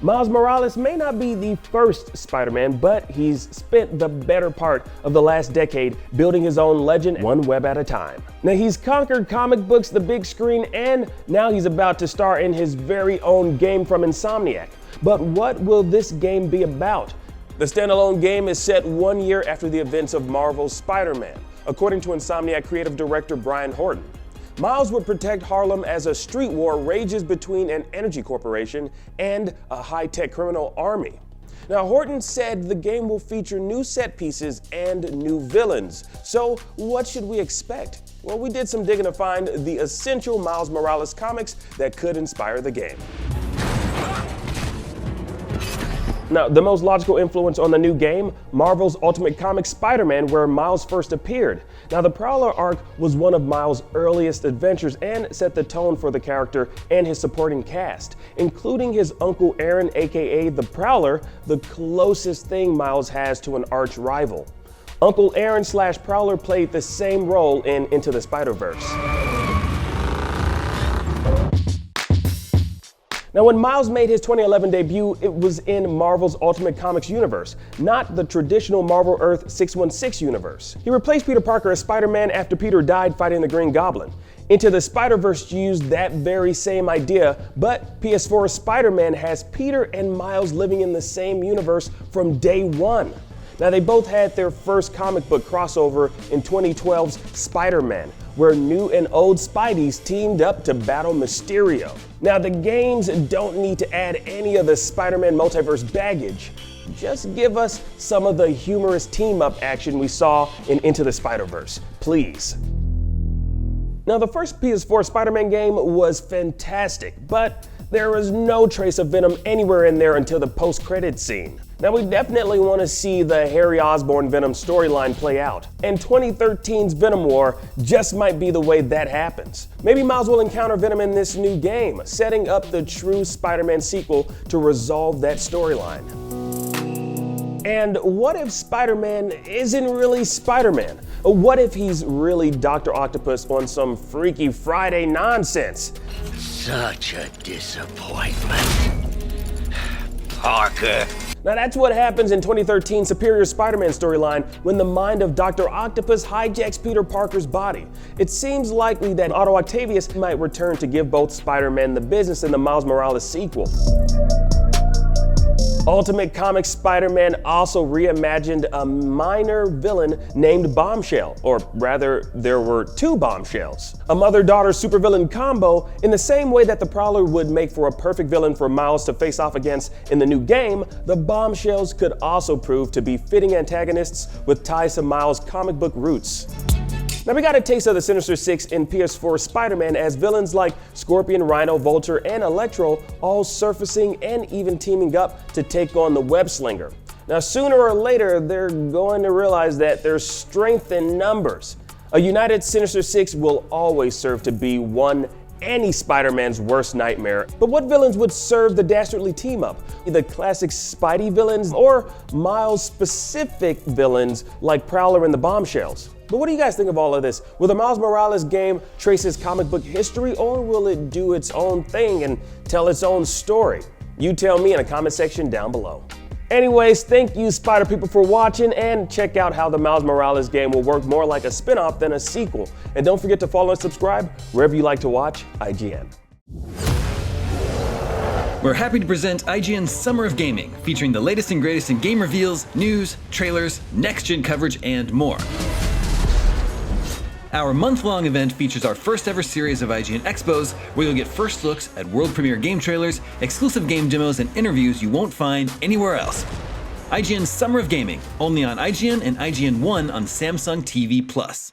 Miles Morales may not be the first Spider-Man, but he's spent the better part of the last decade building his own legend one web at a time. Now he's conquered comic books, the big screen, and now he's about to star in his very own game from Insomniac. But what will this game be about? The standalone game is set 1 year after the events of Marvel's Spider-Man, according to Insomniac creative director Brian Horton. Miles would protect Harlem as a street war rages between an energy corporation and a high-tech criminal army. Now, Horton said the game will feature new set pieces and new villains. So what should we expect? Well, we did some digging to find the essential Miles Morales comics that could inspire the game. Now, the most logical influence on the new game, Marvel's Ultimate Comics Spider-Man, where Miles first appeared. Now, the Prowler Ark was one of Miles' earliest adventures and set the tone for the character and his supporting cast, including his Uncle Aaron, aka the Prowler, the closest thing Miles has to an arch rival. Uncle Aaron / Prowler played the same role in Into the SpiderVerse. Now, when Miles made his 2011 debut, it was in Marvel's Ultimate Comics universe, not the traditional Marvel Earth 616 universe. He replaced Peter Parker as Spider-Man after Peter died fighting the Green Goblin. Into the SpiderVerse used that very same idea, but PS4 Spider-Man has Peter and Miles living in the same universe from day one. Now, they both had their first comic book crossover in 2012's Spider-Man, where new and old Spideys teamed up to battle Mysterio. Now, the games don't need to add any of the Spider-Man multiverse baggage. Just give us some of the humorous team-up action we saw in Into the Spider-Verse, please. Now, the first PS4 Spider-Man game was fantastic, but there was no trace of Venom anywhere in there until the post-credits scene. Now, we definitely want to see the Harry Osborn Venom storyline play out, and 2013's Venom War just might be the way that happens. Maybe Miles will encounter Venom in this new game, setting up the true Spider-Man sequel to resolve that storyline. And what if Spider-Man isn't really Spider-Man? What if he's really Doctor Octopus on some Freaky Friday nonsense? Such a disappointment, Parker. Now that's what happens in 2013's Superior Spider-Man storyline when the mind of Doctor Octopus hijacks Peter Parker's body. It seems likely that Otto Octavius might return to give both Spider-Man the business in the Miles Morales sequel. Ultimate Comics Spider-Man also reimagined a minor villain named Bombshell, or rather, there were two Bombshells. A mother-daughter supervillain combo in the same way that the Prowler would make for a perfect villain for Miles to face off against in the new game, the Bombshells could also prove to be fitting antagonists with ties to Miles' comic book roots. Now, we got a taste of the Sinister Six in PS4 Spider-Man as villains like Scorpion, Rhino, Vulture, and Electro all surfacing and even teaming up to take on the Web Slinger. Now, sooner or later, they're going to realize that there's strength in numbers. A united Sinister Six will always serve to be any Spider-Man's worst nightmare. But what villains would serve the dastardly team-up? The classic Spidey villains or Miles-specific villains like Prowler and the Bombshells? But what do you guys think of all of this? Will the Miles Morales game trace his comic book history, or will it do its own thing and tell its own story? You tell me in the comment section down below. Anyways, thank you Spider people for watching, and check out how the Miles Morales game will work more like a spin-off than a sequel. And don't forget to follow and subscribe wherever you like to watch IGN. We're happy to present IGN's Summer of Gaming, featuring the latest and greatest in game reveals, news, trailers, next-gen coverage, and more. Our month-long event features our first ever series of IGN Expos, where you'll get first looks at world premiere game trailers, exclusive game demos, and interviews you won't find anywhere else. IGN's Summer of Gaming, only on IGN and IGN One on Samsung TV Plus.